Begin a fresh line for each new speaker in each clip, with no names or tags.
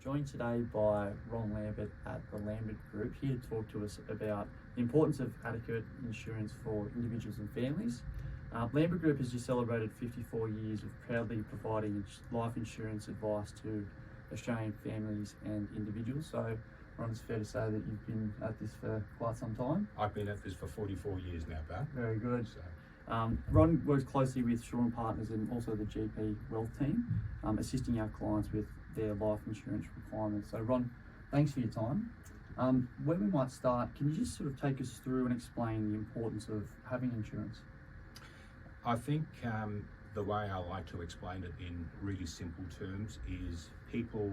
joined today by Ron Lambert at the Lambert Group, here to talk to us about the importance of adequate insurance for individuals and families. Lambert Group has just celebrated 54 years of proudly providing life insurance advice to Australian families and individuals. So, Ron, it's fair to say that you've been at this for quite some time.
I've been at this for 44 years now, Bar.
Very good. Ron works closely with Shaw and Partners and also the GP Wealth team, assisting our clients with their life insurance requirements. So, Ron, thanks for your time. Where we might start, can you just sort of take us through and explain the importance of having insurance?
I think the way I like to explain it in really simple terms is people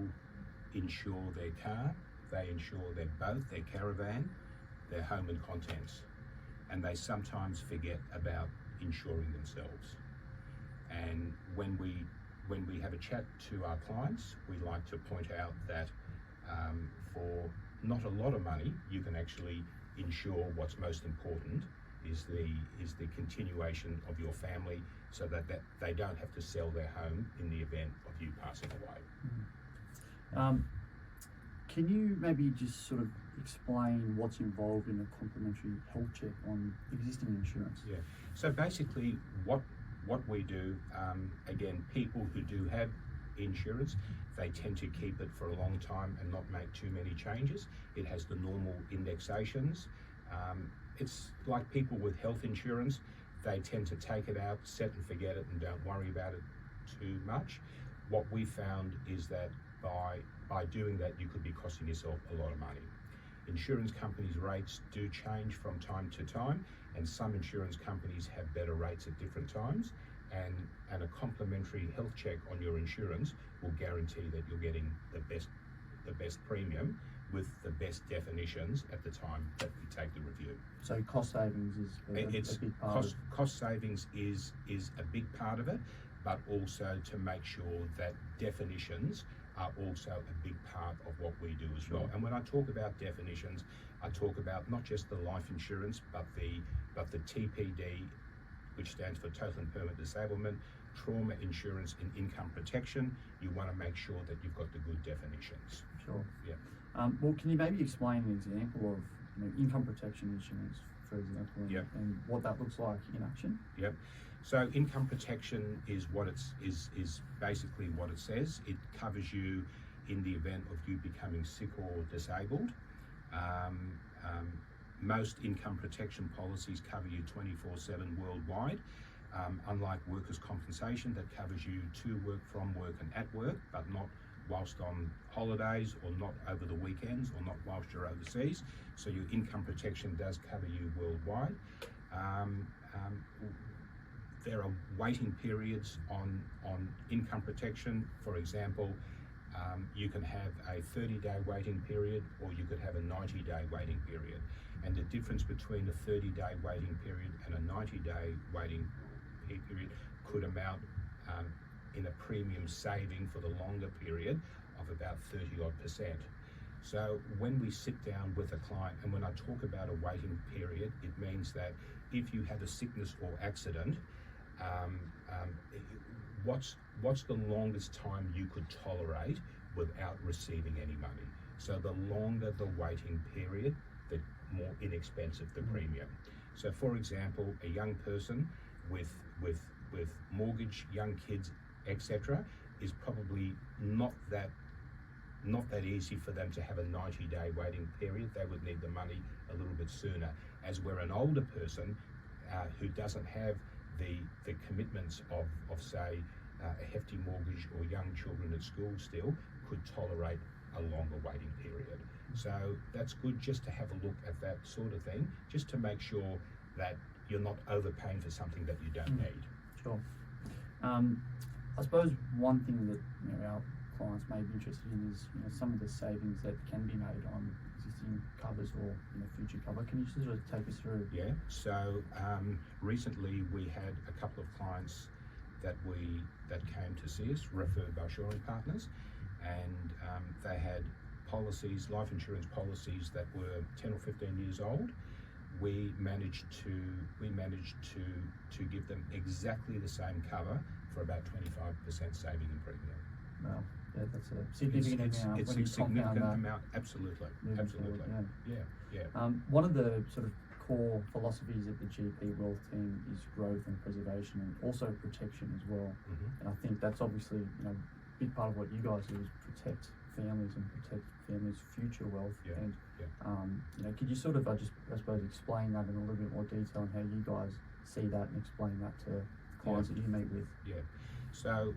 insure their car, they insure their boat, their caravan, their home and contents, and they sometimes forget about insuring themselves. And when we have a chat to our clients, we like to point out that for not a lot of money, you can actually insure what's most important is the continuation of your family, so that they don't have to sell their home in the event of you passing away.
Can you maybe just sort of explain what's involved in a complimentary health check on existing insurance?
Yeah. So basically, what we do, again, people who do have insurance, they tend to keep it for a long time and not make too many changes. It has the normal indexations. It's like people with health insurance, they tend to take it out, set and forget it, and don't worry about it too much. What we found is that by doing that, you could be costing yourself a lot of money. Insurance companies' rates do change from time to time, and some insurance companies have better rates at different times, and a complimentary health check on your insurance will guarantee that you're getting the best premium with the best definitions at the time that we take the review.
So cost savings is a big part of it.
Cost savings is a big part of it, but also to make sure that definitions are also a big part of what we do as well. And when I talk about definitions, I talk about not just the life insurance, but the TPD, which stands for Total and Permanent Disablement, trauma insurance and income protection. You want to make sure that you've got the good definitions.
Sure.
Yeah.
Well, can you maybe explain an example of income protection insurance, for example, and what that looks like in action?
Yep. So income protection is what is basically what it says. It covers you in the event of you becoming sick or disabled. Most income protection policies cover you 24/7 worldwide, unlike workers' compensation that covers you to work, from work and at work, but not whilst on holidays or not over the weekends or not whilst you're overseas. So your income protection does cover you worldwide. There are waiting periods on income protection. For example, you can have a 30-day waiting period, or you could have a 90-day waiting period. And the difference between a 30-day waiting period and a 90-day waiting period could amount in a premium saving for the longer period of about 30-odd%. So when we sit down with a client, and when I talk about a waiting period, it means that if you have a sickness or accident, what's the longest time you could tolerate without receiving any money? So the longer the waiting period, the more inexpensive the premium. So for example, a young person with mortgage, young kids, etc., is probably not that easy for them to have a 90-day waiting period. They would need the money a little bit sooner. As we're an older person who doesn't have the commitments of say a hefty mortgage or young children at school still, could tolerate a longer waiting period. So that's good just to have a look at that sort of thing, just to make sure that you're not overpaying for something that you don't need.
Sure. I suppose one thing that our clients may be interested in is some of the savings that can be made on existing covers or future cover. Can you sort of take us through?
Yeah. So recently we had a couple of clients that came to see us, referred by Shaw and Partners, and they had policies, life insurance policies that were 10 or 15 years old. We managed to give them exactly the same cover for about 25% saving in premium.
Wow. Yeah, that's a significant amount.
It's
when
a
you compound
significant
that
amount. Absolutely.
moving
Absolutely.
forward,
Yeah.
one of the sort of core philosophies of the GP Wealth team is growth and preservation, and also protection as well.
Mhm.
And I think that's obviously a big part of what you guys do is protect families and protect families' future wealth.
Yeah,
And
yeah.
could you sort of, I suppose, explain that in a little bit more detail and how you guys see that and explain that to clients that you meet with?
Yeah. So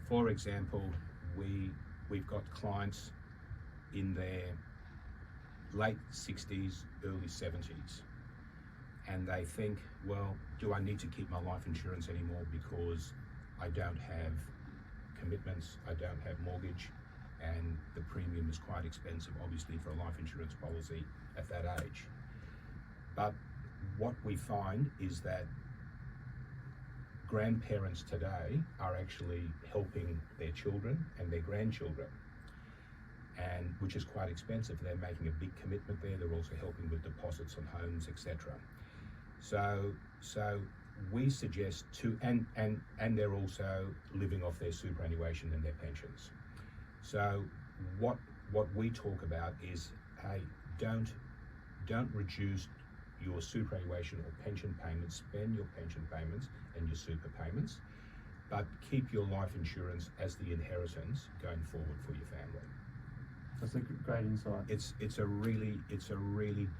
for example, we've got clients in their late 60s, early 70s, and they think, well, do I need to keep my life insurance anymore because I don't have commitments, I don't have mortgage, and the premium is quite expensive, obviously, for a life insurance policy at that age. But what we find is that grandparents today are actually helping their children and their grandchildren, and which is quite expensive. They're making a big commitment there. They're also helping with deposits on homes, etc. So we suggest and they're also living off their superannuation and their pensions. So what we talk about is, hey, don't reduce your superannuation or pension payments, spend your pension payments and your super payments, but keep your life insurance as the inheritance going forward for your family.
That's a great insight.
It's a really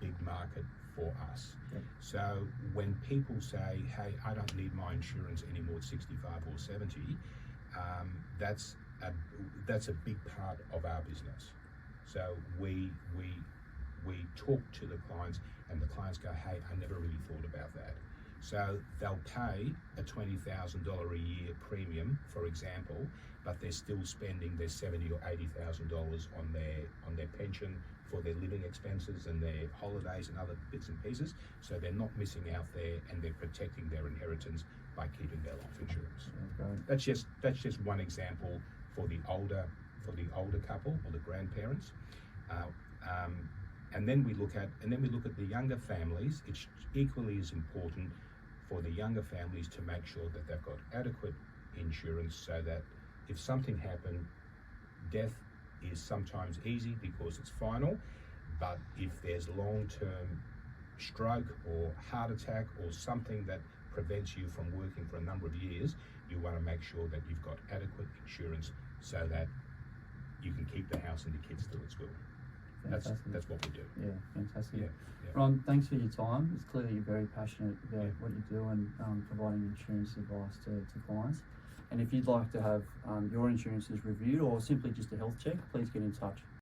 big market for us.
Yep.
So when people say, hey, I don't need my insurance anymore at 65 or 70, that's a big part of our business. So we talk to the clients, and the clients go, hey, I never really thought about that. So they'll pay a $20,000 a year premium, for example, but they're still spending their $70,000 or $80,000 on their pension for their living expenses and their holidays and other bits and pieces. So they're not missing out there, and they're protecting their inheritance by keeping their life insurance.
Okay.
That's just one example for the older couple or the grandparents. And then we look at the younger families. It's equally as important for the younger families to make sure that they've got adequate insurance, so that if something happened, death is sometimes easy because it's final, but if there's long-term stroke or heart attack or something that prevents you from working for a number of years, you want to make sure that you've got adequate insurance so that you can keep the house and the kids still at school. That's what we do.
Yeah, fantastic.
Yeah.
Ron, thanks for your time. It's clearly you're very passionate about what you do and providing insurance advice to clients. And if you'd like to have your insurances reviewed or simply just a health check, please get in touch.